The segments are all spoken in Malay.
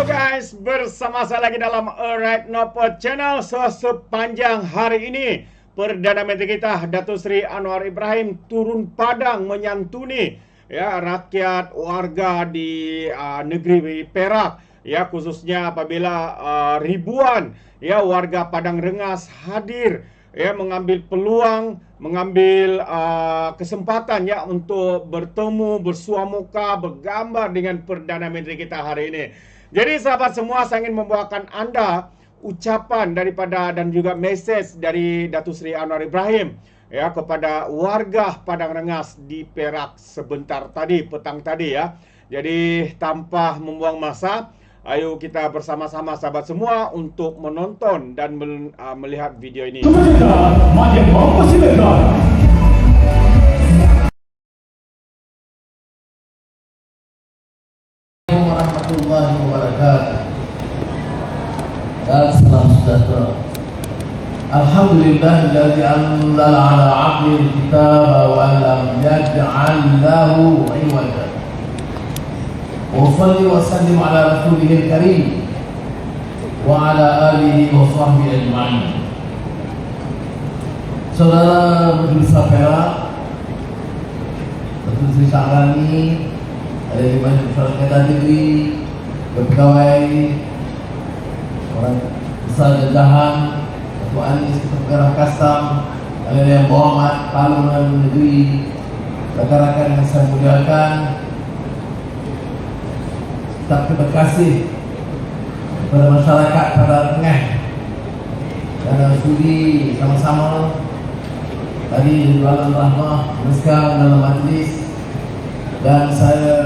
Halo guys, bersama saya lagi dalam Alright Nopo Channel. Sepanjang hari ini Perdana Menteri kita Datuk Seri Anwar Ibrahim turun padang menyantuni rakyat warga di negeri Perak, khususnya apabila ribuan warga Padang Rengas hadir mengambil peluang, mengambil kesempatan untuk bertemu, bersua muka, bergambar dengan Perdana Menteri kita hari ini. Jadi sahabat semua, saya ingin membawakan Anda ucapan daripada dan juga mesej dari Datuk Seri Anwar Ibrahim kepada warga Padang Rengas di Perak sebentar tadi, petang tadi ya. Jadi tanpa membuang masa, ayo kita bersama-sama sahabat semua untuk menonton dan melihat video ini. Warahmatullahi wabarakatuh. Dan salam sejahtera. Alhamdulillahilladzi anzala 'ala 'abdihi al-kitaba wa lam yaj'al lahu 'iwaja. Wa shalli wa sallim 'ala rasulihil karim wa 'ala alihi wa sahbihi ajma'in. Saudara Majelis Perak, Datuk Seri Syahrani, ada di mana masyarakat negeri, pegawai, orang besar jajahan, Ketua Anis, Ketua Kastam, ada yang berhormat Parlimen Negeri, rakan-rakan yang saya muliakan. Tetap terima kasih kepada masyarakat pada tengah dan sudi sama-sama tadi di Bulan Rahmah menekan dalam majlis. Dan saya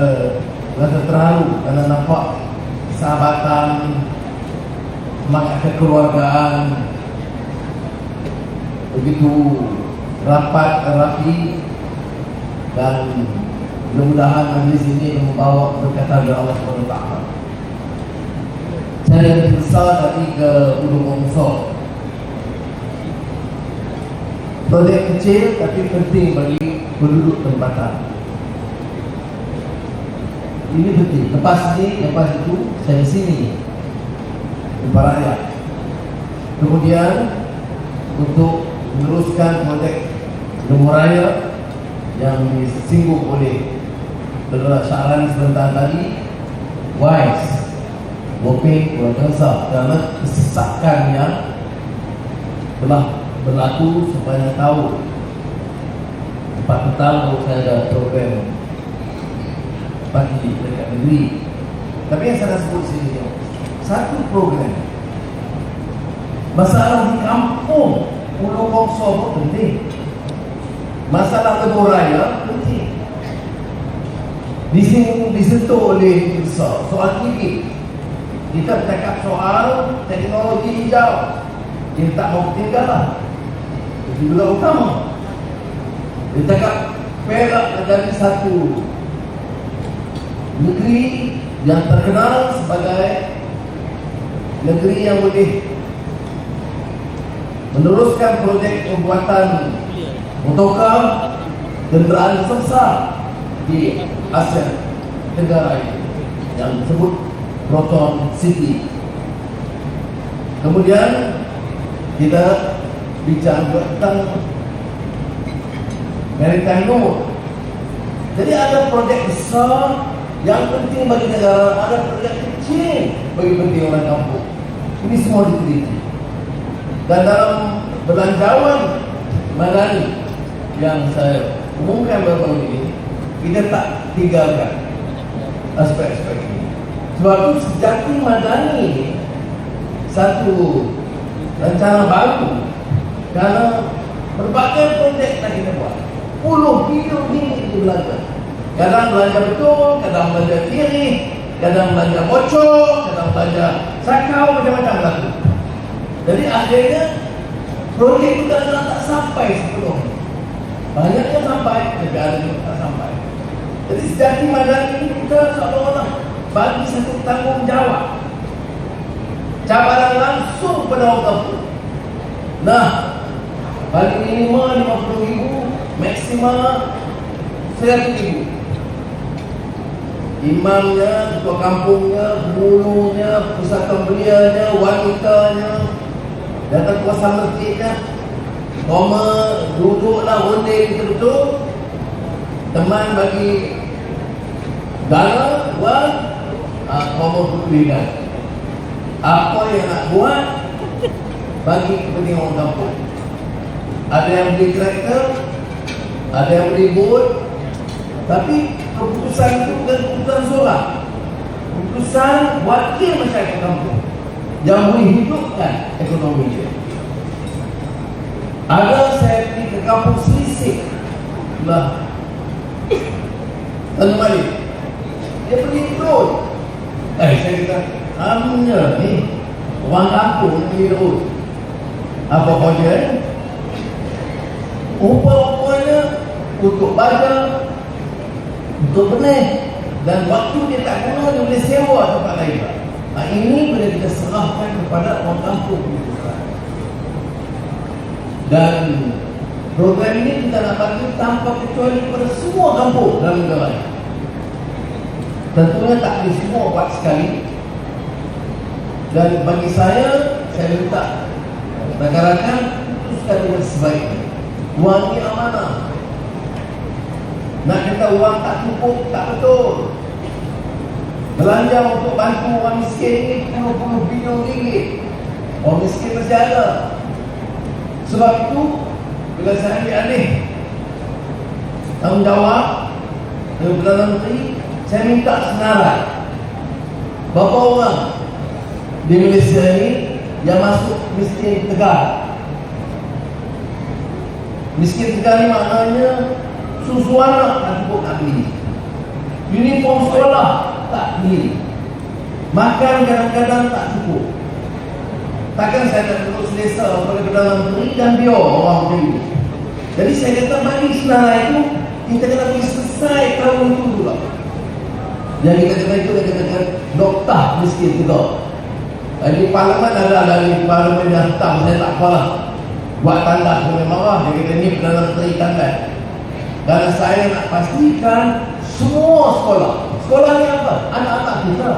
rasa terharu karena nampak sahabatan, semangat kekeluargaan begitu rapat, rapi, dan mudah-mudahan majlis ini membawa berkata dari Allah SWT. Saya besar dari ke Gunung Ongsor. Proyek kecil tapi penting bagi penduduk tempatan. Ini penting. Lepas itu saya di sini jumpa rakyat. Kemudian untuk meneruskan proyek Lebuh Raya yang disinggung oleh Saudara Syahrani sebentar tadi, WISE, Wopeng Pulau Gansah, karena kesesakan yang telah berlaku supaya tahu 4 petang kalau saya ada program bagi dekat negeri. Tapi yang saya sebut sini, satu program masalah di kampung Pulau Ongsor pun penting, masalah Lebuh Raya penting, disentuh oleh besar soal kiri. Kita bercakap soal teknologi hijau, kita tak mau ketinggalan. Itu juga utama. Kita cakap Perak menjadi satu negeri yang terkenal sebagai negeri yang boleh meneruskan projek pembuatan motorkar kenderaan besar di Asia Tenggara ini yang disebut Proton City. Kemudian kita bicara tentang Maritime Node. Jadi ada projek besar yang penting bagi negara, ada proyek kecil bagi penting orang kampung. Ini semua diteliti. Dan dalam belanjawan madani yang saya umumkan baru ini, kita tak tinggalkan aspek-aspek ini. Sebab itu sejati madani ini satu rencana baru, karena berbagai proyek yang kita buat, puluh bilion ini kita belanja. Kadang belanja betul, kadang belanja kiri, kadang belanja bocor, kadang belanja sakau, macam-macam berlaku. Jadi akhirnya proyek itu kadang tak sampai sepenuhnya. Banyaknya sampai, tapi ada juga tak sampai. Jadi sejati madani ini kita seolah-olah bagi satu tanggungjawab, cabaran langsung pada orang kampung. Nah, bagi minimal 50.000, maksimal 100.000. imamnya, ketua kampungnya, penghulunya, pusaka belianya, wanitanya, datang kuasa masjidnya, duduklah onde betul-betul, teman bagi dana, wang, berpilihan. Apa yang nak buat bagi kepentingan orang kampung. Ada yang beli traktor, ada yang beli bot, tapi keputusan itu bukan keputusan seorang, keputusan wakil masyarakat kampung yang boleh hidupkan ekonomi dia. Ada saya pergi ke kampung Selisik lah, Tanjung Malik, dia pergi road. Saya kata, amnya ni orang kampung pergi road. Apa kerja? Rupa-rupanya untuk baca, untuk benih, dan waktu dia tak guna, dia boleh sewa tempat lain. Ini boleh kita serahkan kepada orang kampung. Dan program ini kita nak bagi tanpa kecuali kepada semua kampung dalam negara. Tentunya tak boleh semua buat sekali. Dan bagi saya minta rakan-rakan putuskan dengan sebaiknya. Wang ni amanah. Nak kata wang tak cukup, tak betul. Belanja untuk bantu orang miskin ni puluh-puluh bilion ringgit. Orang miskin masih ada. Sebab itu, bila saya ambil alih tanggungjawab dari Perdana Menteri, saya minta senarai berapa orang di Malaysia ni yang masuk miskin tegar. Miskin tegar ni maknanya susu anak tak cukup nak beli, uniform sekolah tak beli, makan kadang-kadang tak cukup. Takkan saya nak duduk selesa pada Perdana Menteri dan biar orang macam itu. Jadi saya kata bagi senarai itu, kita kena pergi selesai tahun itu juga. Yang kita kena itu, kita kena doktor miskin juga. Di parlimen ada dari parlimen yang hitam, saya tak apalah. Buat tanda sampai marah, dia kata ni Perdana Menteri tanda. Dan saya nak pastikan semua sekolah. Sekolah ni apa? Anak-anak kita,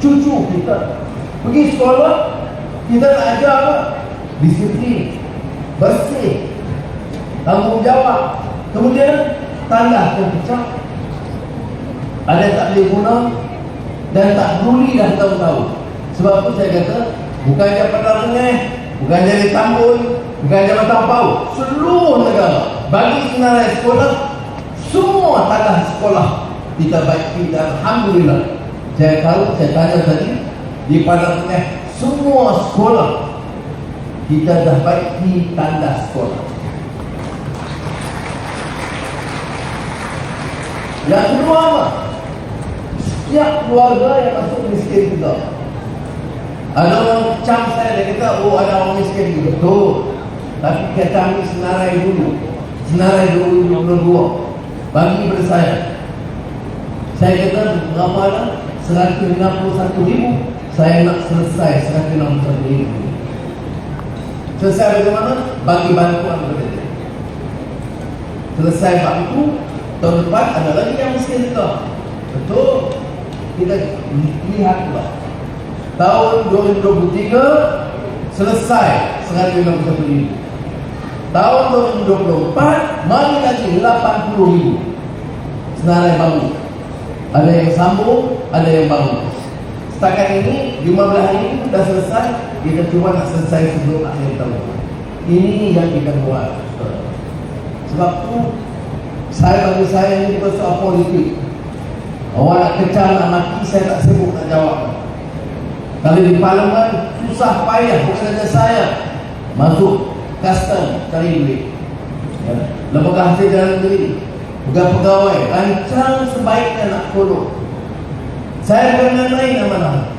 cucu kita pergi sekolah, kita nak ajar apa? Disiplin, bersih, tanggungjawab. Kemudian tanda terpecah, ada yang tak boleh guna dan tak peduli dah tahun-tahun. Sebab tu saya kata, bukan je Padang Tengah, bukan je di Tambun, bukan je Batang Pau, seluruh negara bagi senarai sekolah, semua tanah sekolah kita baiki. Dan alhamdulillah, saya tahu, saya tanya tadi di Padang Tengah, semua sekolah kita dah baiki tanda sekolah. Yang kedua apa? Setiap keluarga yang masuk miskin juga. Ada orang kecam saya, dia kata, oh ada orang miskin. Betul. Tapi kita ambil senarai dulu. Senarai dulu bagi pada saya. Saya kata berapa ada? 151,000. Saya nak selesai 161,000. Selesai bagaimana? Bagi bantuan kepada dia. Selesai bab itu, tahun depan ada lagi yang miskin juga. Betul. Kita lihat pula. Tahun 2023 selesai 161,000. Tahun 2024 mari lagi 80,000 senarai baru. Ada yang sambung, ada yang baru. Setakat ini 15 hari ini sudah selesai. Kita cuma nak selesai sebelum akhir tahun. Ini yang kita buat. Sebab tu bagi saya ini bukan soal politik. Orang nak kecam, nak maki, saya tak sibuk nak jawab. Kalau di parlimen susah payah, bukan saja saya masuk custom cari duit, lembaga hasil jalan negeri, bukan pegawai, rancang sebaiknya nak follow. Saya bukan lain amanah.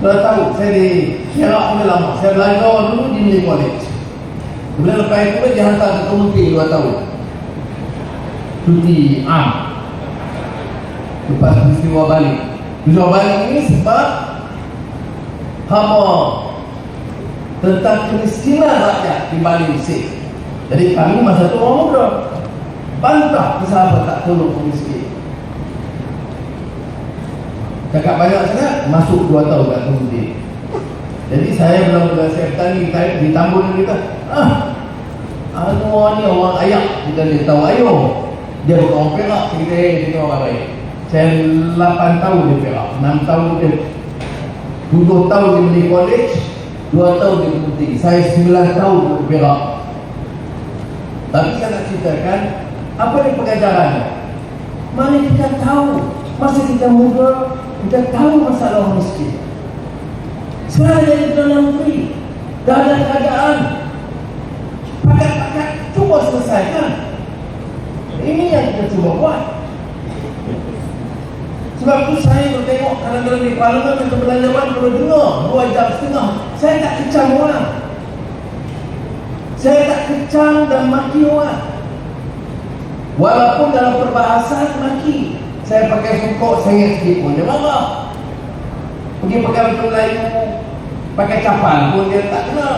Kalau tahu, saya di Iraq punya lama, saya belajar dulu di Milli College. Kemudian lepas itu dihantar ke Kementerian 2 tahun cuti lepas peristiwa balik. Peristiwa balik ini sebab hama tentang kemiskinan rakyat di Bali Mesir. Jadi kami masa itu orang muda bantah ke sahabat tak tolong miskin. Cakap banyak sangat, masuk 2 tahun kat Kemudian. Jadi saya bilang kepada saya petani di Tambun kita, anu ni orang ayak, kita dia tahu ayo. Dia bukan orang Perak, kita orang baik. Saya 8 tahun di Perak, 6 tahun dia, 7 tahun dia beli college, 2 tahun dia berhenti. Saya 9 tahun di Perak. Tapi saya nak ceritakan, apa ni pengajarannya? Mana kita tahu, masa kita muda, kita tahu masalah orang miskin. Sekarang jadi Perdana Menteri, dah ada keadaan, pakat-pakat cuba selesaikan. Ini yang kita cuba buat. Sebab itu saya bertengok kadang-kadang di parlimen atau belanjawan, kalau dengar 2 jam setengah, saya tak kecam orang. Saya tak kecam dan maki orang. Walaupun dalam perbahasan maki, saya pakai sukuk sengit sikit pun dia marah. Pergi pakai betul Melayu, pakai kapal pun dia tak kenal.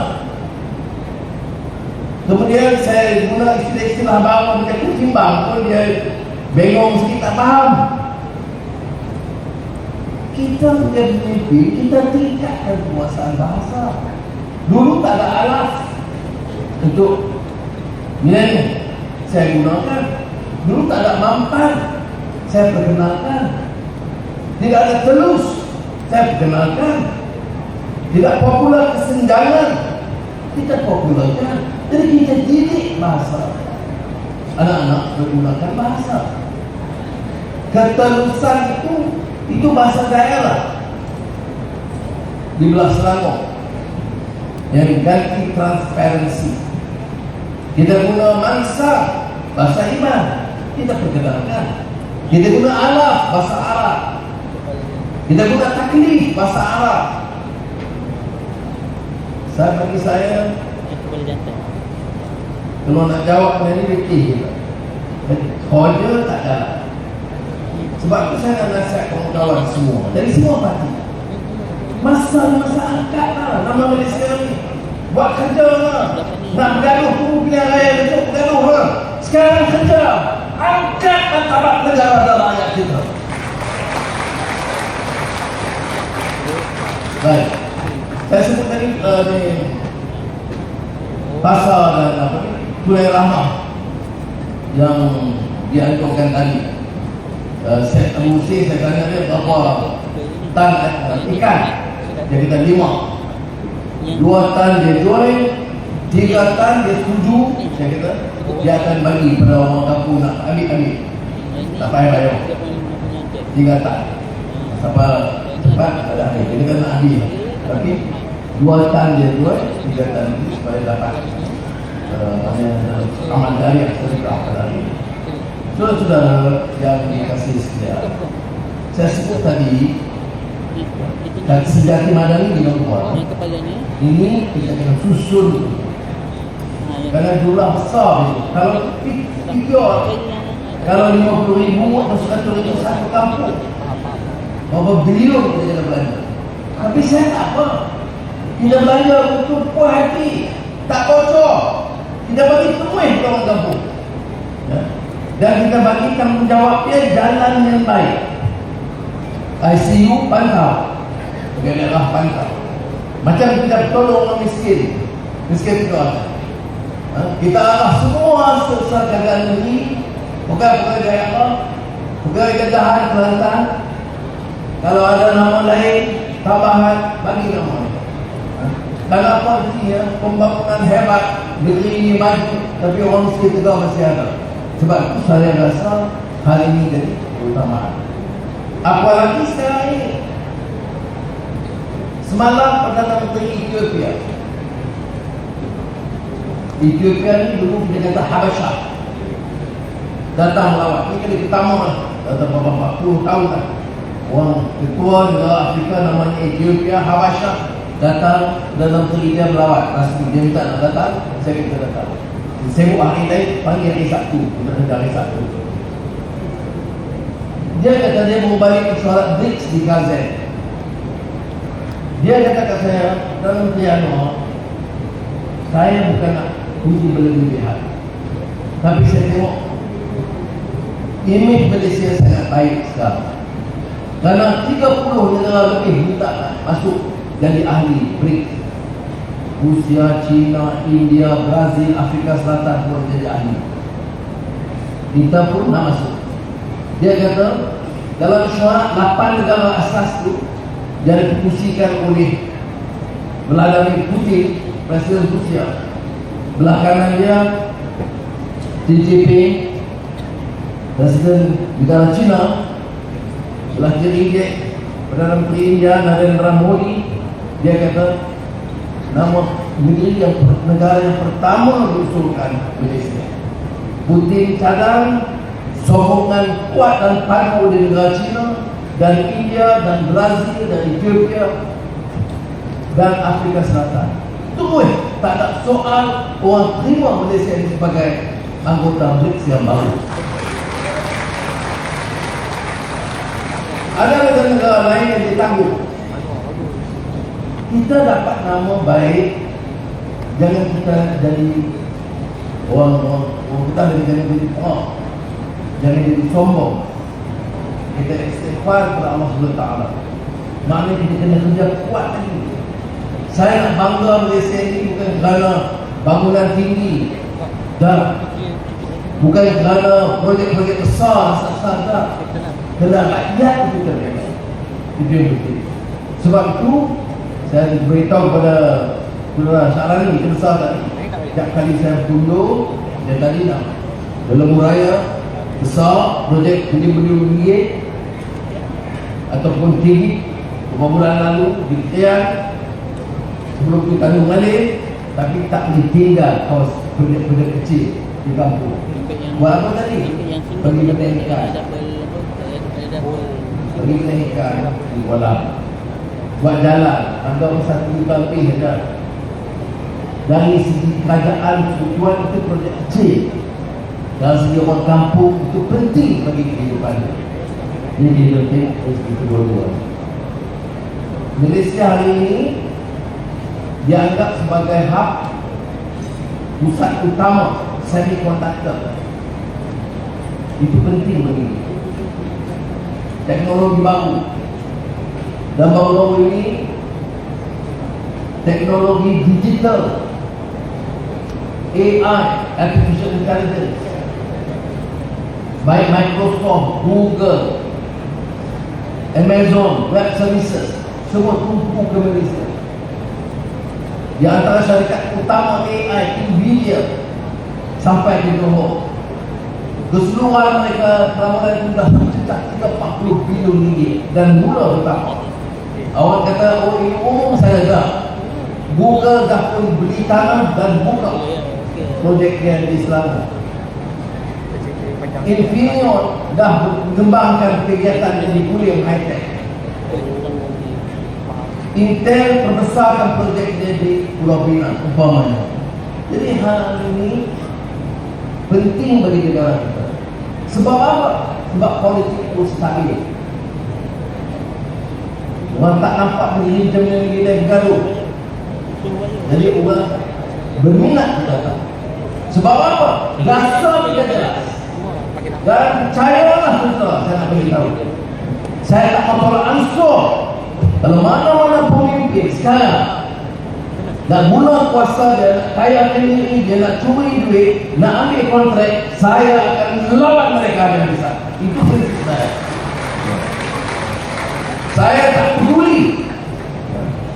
Kemudian saya guna istilah-istilah baru macam tu, timbang pun dia bengong sikit, tak faham. Kita menjadi pemimpin, kita tingkatkan penguasaan bahasa. Dulu tak ada alas untuk milenial, saya gunakan. Dulu tak ada mampan, saya perkenalkan. Tidak ada telus, saya perkenalkan. Tidak popular kesenjangan, kita popularkan. Jadi kita didik bahasa. Anak-anak menggunakan bahasa. Ketelusan itu bahasa daerah. Di belah Selangor yang ganti transparansi. Kita guna mangsa, bahasa iman, kita perkenalkan. Kita guna alaf, bahasa Arab. Kita guna taklif, bahasa Arab. Bagi saya, kalau nak jawab ni letih kita. Hoja tak jalan. Sebab tu saya nak nasihat kawan-kawan semua, dari semua parti. Masa angkat lah nama Malaysia ni. Buat kerja lah. Nak bergaduh tunggu pilihan raya besok bergaduh lah. Sekarang kerja. Angkat martabat negara dan rakyat kita. Baik. Saya sebut tadi pasal dan apa ni, Tulai Rahmah yang dianjurkan tadi. Saya mesti saya tanya dia berapa tan ikan. Dia kata 5. 2 tan dia jual, 3 tan dia setuju. Saya kata dia akan bagi pada orang kampung nak ambil. Tak payah bayar. 3 tan. Sampai cepat ada ambil. Dia kata nak ambil. Tapi 2 tan dia jual, 3 tan itu supaya dapat aman dari sedekah tadi. Saudara-saudara yang dikasihi sekalian, saya sebut tadi dan sejati madani di nomor ini kita kena susun karena jumlah besar itu. Kalau pikir kalau 50,000 atau 100,000 satu kampung, berapa bilion kita kena belanja. Tapi saya tak apa, kita belanja untuk puas hati, tak bocor. Kita bagi temui orang kampung, ya? Dan kita bagi tanggungjawabnya jalan yang baik. ICU pantau, daerah pantau. Macam kita tolong orang miskin itu ada. Kita arah semua sesagagan negeri, pegawai daerah, pegawai kejahan Kelantan. Kalau ada nama lain tambahan, bagi nama. Dan apa dia pembangunan hebat, negeri ini maju, tapi orang miskin juga masih ada. Sebab itu saya rasa hal ini jadi keutamaan. Apalagi sekarang ini. Semalam Perdana Menteri Ethiopia ni dulu dia kata Habasyah datang melawat. Ini kali pertama datang beberapa 40 tahun kan. Orang ketua negara Afrika namanya Ethiopia, Habasyah, datang Perdana Menteri dia melawat. Rasmi dia minta nak datang, saya kata datang. Sibuk hari lain, panggil hari Sabtu, kita kerja hari Sabtu. Dia kata dia mau balik ke soalan BRICS di Gaza. Dia kata kat saya, dalam Triano, saya bukan nak puji berlebihan, tapi saya tengok imej Malaysia sangat baik sekarang. Karena 30 negara lebih minta masuk jadi ahli BRICS. Rusia, China, India, Brazil, Afrika Selatan pun jadi ahli. Kita pun nak masuk. Dia kata dalam syarat 8 negara asas itu yang dipusingkan oleh Vladimir Putin, Presiden Rusia. Belakangan dia Xi Jinping, Presiden negara China. Sebelah kiri dia Perdana Menteri India Narendra Modi. Dia kata nama negara yang pertama diusulkan Malaysia. Putin cadang sokongan kuat dan padu di negara China dan India dan Brazil dan Ethiopia dan Afrika Selatan. Tunggu, tak ada soal orang terima Malaysia ini sebagai anggota BRICS yang baru. Ada negara-negara lain yang ditangguh. Kita dapat nama baik, jangan kita jadi orang kita jangan jadi proud, jangan jadi sombong. Kita istighfar kepada Allah Subhanahu Wa Taala. Maknanya kita kena kerja kuat lagi. Saya nak bangga Malaysia ini bukan kerana bangunan tinggi dan bukan kerana projek-projek besar asal-asal, kerana rakyat itu terbaik. Itu yang penting. Sebab itu saya beritahu kepada Saudara Syarani Kebesar tadi, setiap kali saya tunjuk dia tadi nak dalam raya besar projek bilion-bilion ringgit ataupun tinggi beberapa bulan lalu di Kelantan sebelum kita tanggung balik, tapi tak boleh tinggal kawas projek-projek kecil di kampung. Buat apa tadi? Bagi makan ikan, bagi makan ikan di kolam, buat jalan, anggap 1 juta lebih saja. Dari segi kerajaan tujuan itu projek kecil, dari segi orang kampung itu penting bagi kehidupan. Jadi penting itu dua-dua. Malaysia hari ini dianggap sebagai hub pusat utama semiconductor. Itu penting bagi teknologi baru. Dan baru-baru ini teknologi digital, AI, artificial intelligence, baik Microsoft, Google, Amazon, web services, semua tumpu ke Malaysia. Di antara syarikat utama AI, Nvidia, sampai ke Johor. Keseluruhan mereka ramalan itu dah mencetak 40 bilion ringgit dan mula bertambah. Awak kata, oh ini umum saya dah. Google dah pun beli tanah dan buka projek yang di Selangor. Infineon dah mengembangkan kegiatan yang di Kulim High Tech. Intel perbesarkan projeknya di Pulau Pinang umpamanya. Jadi hal ini penting bagi negara kita. Sebab apa? Sebab politik itu stabil. Orang tak nampak menginjam yang kita gaduh. Jadi orang berminat datang. Sebab apa? Dasar kita jelas. Dan percayalah tuan, saya nak beritahu. Saya tak mau tolak ansur. Kalau mana-mana pemimpin sekarang nak guna kuasa dia, nak kaya ini, dia nak curi duit, nak ambil kontrak, saya akan melawan mereka yang besar. Itu prinsip saya. Saya tak peduli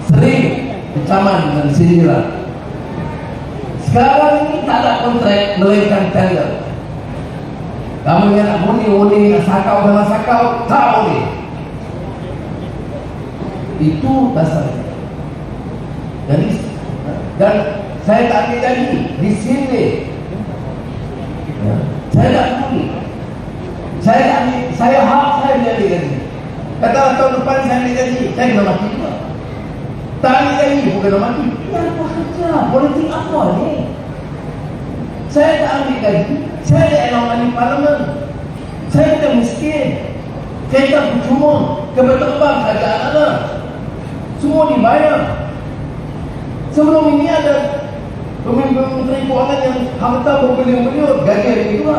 sering kecaman dan sindiran. Sekarang ini tak ada kontrak, melainkan tender. Kamu yang nak bunyi, nak sakau dan sakau, tak boleh. Itu dasarnya. Jadi, dan saya tak ambil janji di sini. Saya tak peduli. Saya tak ambil, saya hak saya jadi janji. Kata tahun depan saya ambil janji, saya kena mati juga. Tak ambil janji, bukan kena mati. Ya apa saja, politik apa ni? Saya tak ambil gaji, saya tak elok di parlimen. Saya tak miskin. Saya tak percuma, kebetulan kerajaan ada. Semua dibayar. Sebelum ini ada pemimpin-pemimpin keuangan yang harta berbilion-bilion, gaji ada juga.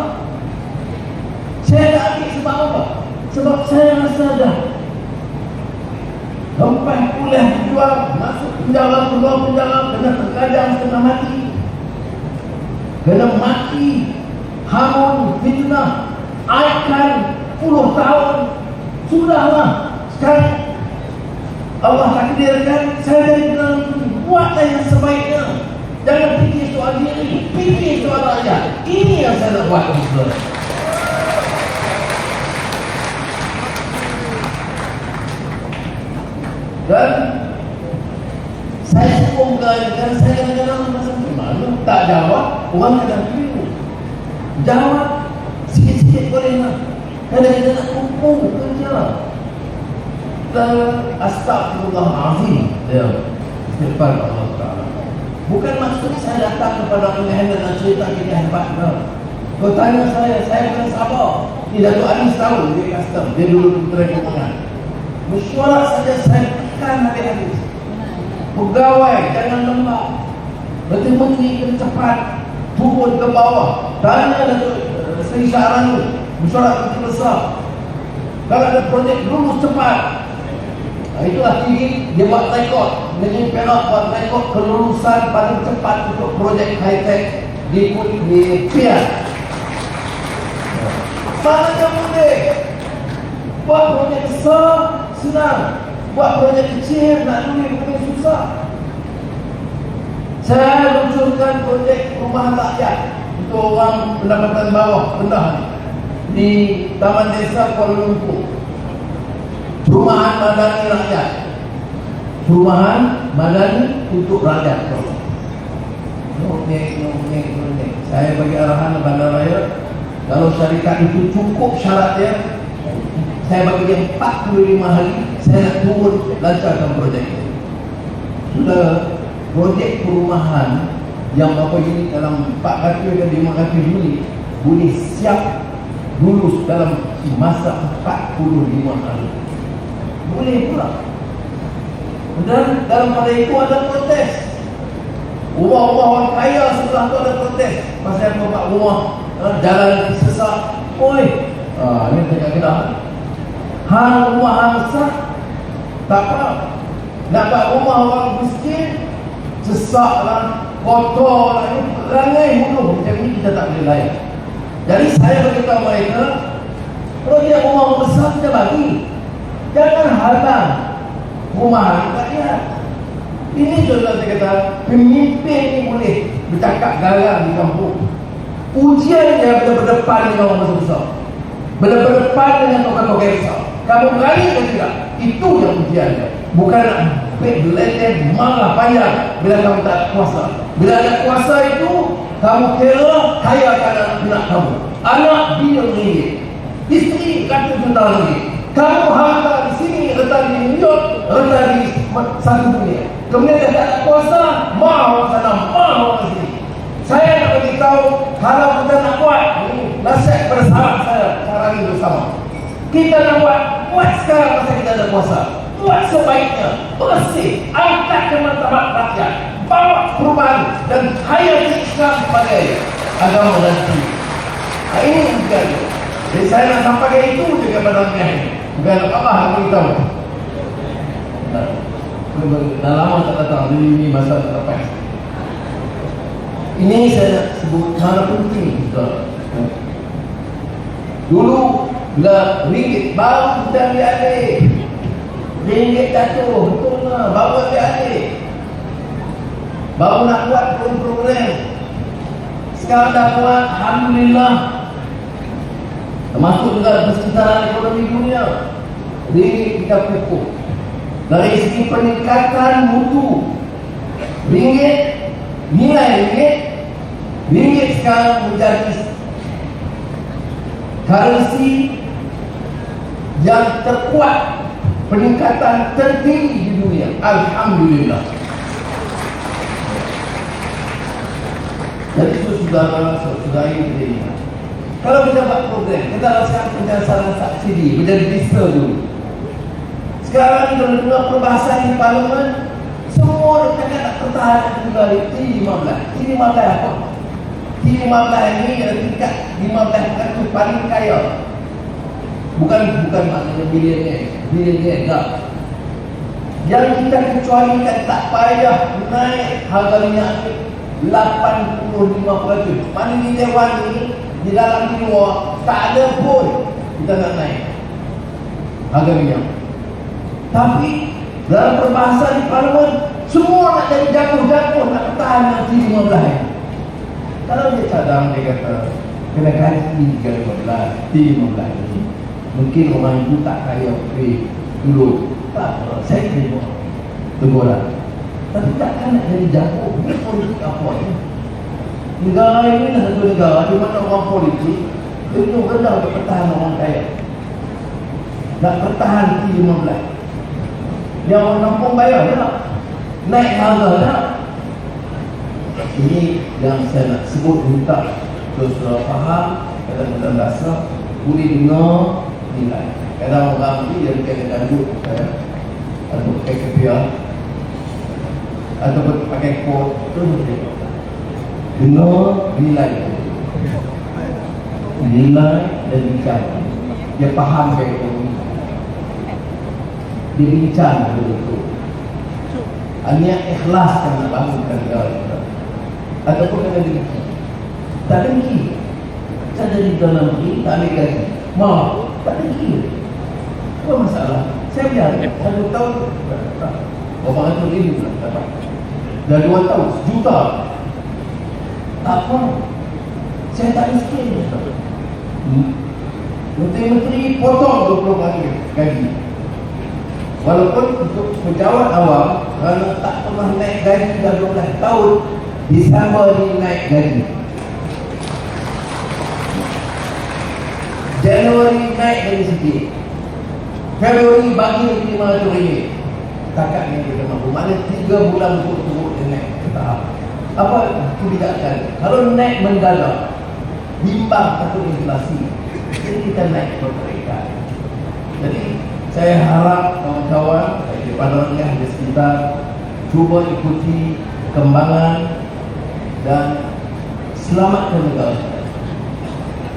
Saya tak ambil sebab apa? Sebab saya rasa dah Hempas kuliah berjuang, masuk penjara, keluar penjara, kena terkadang, kena mati. Kena mati, hamun, fitnah, aikan, puluh tahun. Sudahlah, sekarang Allah takdirkan saya dari dalam ini. Buatlah yang sebaiknya. Jangan fikir soal diri, fikir soal rakyat. Ini yang saya nak buat, saudara. Dan saya semoga dan saya kadang-kadang masa malu tak jawab, orang kadang keliru. Jawab sikit-sikit boleh lah. Kadang-kadang nak kumpul kerja. Dan astagfirullahalazim, ya, depan Allah Taala. Bukan maksud saya datang kepada pengajian dan cerita kita hebat. Kau tanya saya bukan sabar. Tidak Datuk Anis tahu dia custom, dia dulu putera kemenangan. Mesyuarat saja saya tekan habis-habis. Pegawai jangan lemah. Menteri-menteri kena cepat turun ke bawah. Tanya Datuk Seri Syarani, mesyuarat menteri besar. Kalau ada projek lulus cepat. Itulah tinggi dia buat rekod. Negeri Perak buat rekod kelulusan paling cepat untuk projek high-tech di PIA. Mana yang boleh? Buat projek besar senang, buat projek kecil nak duit mungkin susah. Saya luncurkan projek rumah rakyat untuk orang pendapatan bawah rendah di Taman Desa Kuala Lumpur. Perumahan madani rakyat. Perumahan madani untuk rakyat. Nongeng. Saya bagi arahan bandaraya, kalau syarikat itu cukup syaratnya, saya bagi dia 45 hari, saya nak turun lancarkan projek itu. Sudah projek perumahan yang berapa unit dalam 4 kata dan 5 kata unit boleh siap lulus dalam masa 45 hari. Boleh pula. Dan dalam pada itu ada protes. Rumah-rumah orang kaya sebelah tu ada protes. Pasal buat rumah jalan sesak. Oi, ini tengah kena. Hang rumah hang besar tak apa. Nak buat rumah orang miskin sesak lah, kotor lah, ini perangai mudah. Macam ni kita tak boleh layan. Jadi saya beritahu mereka, kalau dia rumah besar kita bagi. Jangan halang rumah rakyat. Ini juga saya kata, pemimpin ini boleh bercakap garang di kampung. Ujian dia berdepan dengan orang besar-besar, berdepan dengan tokoh-tokoh besar. Kamu berani atau tidak? Itu yang ujian dia. Bukan nak beledek, marah, payah bila kamu tak kuasa. Bila ada kuasa itu, kamu kira kaya anak kamu. Anak bilion ringgit, isteri ratus juta ringgit. Kamu harta di sini, letak di New York, letak di satu dunia. Kemudian dia tak ada kuasa, mau sana, mau ke sini. Saya nak beritahu, kalau kita nak buat, nasihat kepada sahabat saya sekarang ini bersama. Kita nak buat sekarang masa kita ada kuasa. Buat sebaiknya, bersih, angkat ke martabat rakyat, bawa perubahan dan hayati Islam sebagai agama dan diri. Ini bukan. Jadi saya nak sampaikan itu juga pada orang ini. Bukan apa yang beritahu. Dah lama tak datang, ini masa tak dapat. Ini saya nak sebut hal penting. Dulu bila ringgit baru kita adik-adik, ringgit jatuh, betul lah, baru adik-adik, baru nak buat program. Sekarang dah buat, alhamdulillah. Termasuk juga persekitaran ekonomi dunia. Ringgit kita pupuk. Dari segi peningkatan mutu, ringgit, nilai ringgit sekarang menjadi currency yang terkuat, peningkatan tertinggi di dunia. Alhamdulillah. Jadi itu saudara ini. Kalau kita buat program, kita laksanakan penjelasan subsidi, menjadi register dulu. Sekarang kalau dengar perbahasan di parlimen, semua dekat nak pertahanan juga T15 apa? T15 ini adalah tingkat 15% paling kaya. Bukan maknanya bilioner, tak. Yang kita kecualikan tak payah naik harga minyak 85%. Mana di Taiwan ni, di dalam di luar, tak ada pun kita nak naik harga minyak. Tapi dalam perbahasan di parlimen, semua nak jadi jago-jago, nak bertahan nanti 15 ni. Kalau dia cadang, dia kata kena gaji 15 ni. Mungkin orang itu tak kaya dulu. Tak, saya terima teguran. Tapi takkan nak jadi jago. Ini politik apa ni? Negara ini adalah satu negara di mana orang politik itu rendah untuk pertahan orang kaya. Nak pertahan T15. Yang orang kampung bayar tak? Naik harga tak? Ini yang saya nak sebut, minta saudara faham, kadang-kadang rasa boleh dengar nilai. Kadang orang ni dia kadang-kadang duduk atau pakai kepiah atau pakai kot tu dengar nilai dan bincang. Dia faham ke ekonomi, dia bincang betul-betul. Hanya ikhlas yang nak bangunkan negara kita. Ataupun kena dengki. Tak dengki. Saya jadi dalam negeri, tak ambil gaji. Mau, tak dengki. Apa masalah? Saya biar 1 tahun orang itu ini dapat. Dah 2 tahun, sejuta. Tak apa. Saya tak miskin. Menteri-menteri potong 20 kali gaji. Walaupun untuk pejabat awam, kalau tak pernah naik gaji dah 12 tahun, Disember ni naik gaji. Januari naik lagi sikit. Februari bagi RM500. Takaknya kita mampu. Mana 3 bulan turut-turut dia naik ke tahap. Apa kebijakan? Kalau naik mendadak, bimbang atau inflasi, jadi kita naik berterikat. Jadi saya harap kawan-kawan di Padang di sekitar cuba ikuti perkembangan dan selamatkan negara.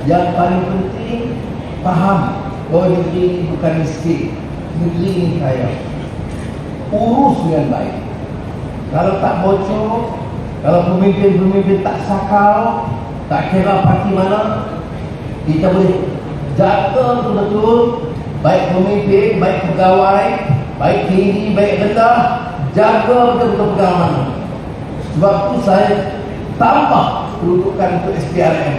Yang paling penting, faham bahawa negeri ini bukan miskin, negeri ini kaya. Urus dengan baik. Kalau tak bocor, kalau pemimpin-pemimpin tak sakal, tak kira parti mana, kita boleh jaga betul-betul, baik pemimpin, baik pegawai, baik tinggi, baik rendah, jaga betul-betul pegawai mana. Sebab itu saya tambah kedudukan untuk SPRM.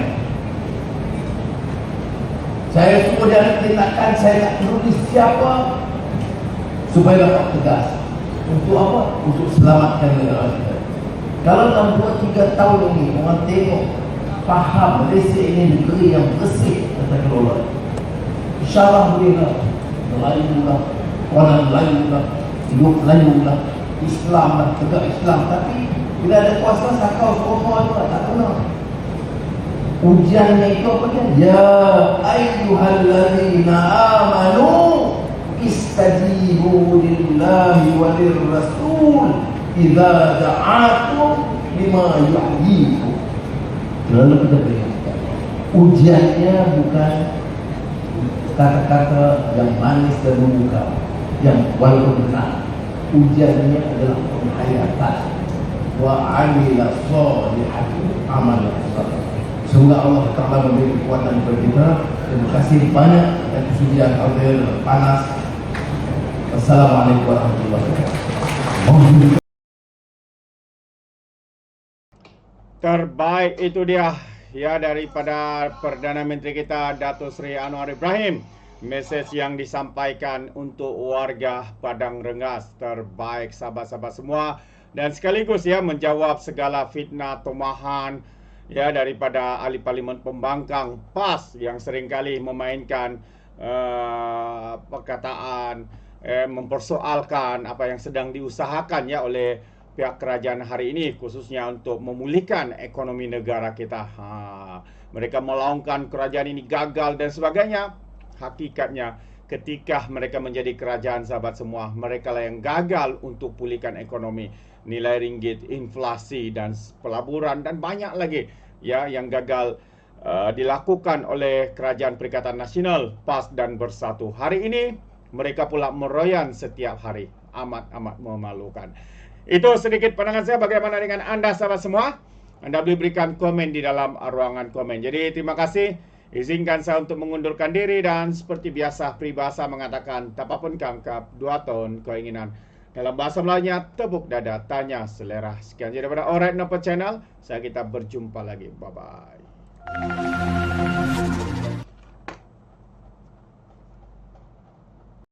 Saya suruh dia tindakan, saya tak peduli siapa, supaya dapat tegas. Untuk apa? Untuk selamatkan negara kita. Kalau dalam 2-3 tahun ini orang tengok, faham Malaysia ini negeri yang bersih tata kelola, InsyaAllah boleh lah. Melayu lah, orang Melayu lah, hidup Melayu lah, Islam lah, tegak Islam. Tapi bila ada kuasa sakau semua itu tak kena. Ujiannya itu apa dia? Ya ayyuhallazina amanu istajibu lillahi walir rasul idza da'atum lima yuhyikum. Lalu kita berikan. Ujiannya bukan kata-kata yang manis dan membuka, yang walaupun benar. Ujiannya adalah penghayatan. Wa amila sholihan amalan saleh. Semoga Allah Ta'ala memberi kekuatan kepada kita. Terima kasih banyak atas kesudian hadir panas. Wassalamualaikum warahmatullahi wabarakatuh. Terbaik itu dia ya daripada Perdana Menteri kita Datuk Seri Anwar Ibrahim. Mesej yang disampaikan untuk warga Padang Rengas. Terbaik sahabat-sahabat semua. Dan sekaligus ya menjawab segala fitnah, tomahan ya daripada ahli parlimen pembangkang PAS yang seringkali memainkan perkataan mempersoalkan apa yang sedang diusahakan ya oleh pihak kerajaan hari ini, khususnya untuk memulihkan ekonomi negara kita. Mereka melaungkan kerajaan ini gagal dan sebagainya. Hakikatnya ketika mereka menjadi kerajaan, sahabat semua, mereka lah yang gagal untuk pulihkan ekonomi, nilai ringgit, inflasi dan pelaburan dan banyak lagi ya yang gagal dilakukan oleh Kerajaan Perikatan Nasional PAS dan Bersatu. Hari ini mereka pula meroyan setiap hari. amat-amat memalukan. Itu sedikit pandangan saya. Bagaimana dengan Anda sahabat semua? Anda boleh berikan komen di dalam ruangan komen. Jadi terima kasih. Izinkan saya untuk mengundurkan diri dan seperti biasa peribahasa mengatakan tapapun kangkap 2 tahun keinginan. Dalam bahasa Melayunya, tepuk dada, tanya selera. Sekian daripada Alright Nopo Channel. Kita berjumpa lagi. Bye-bye.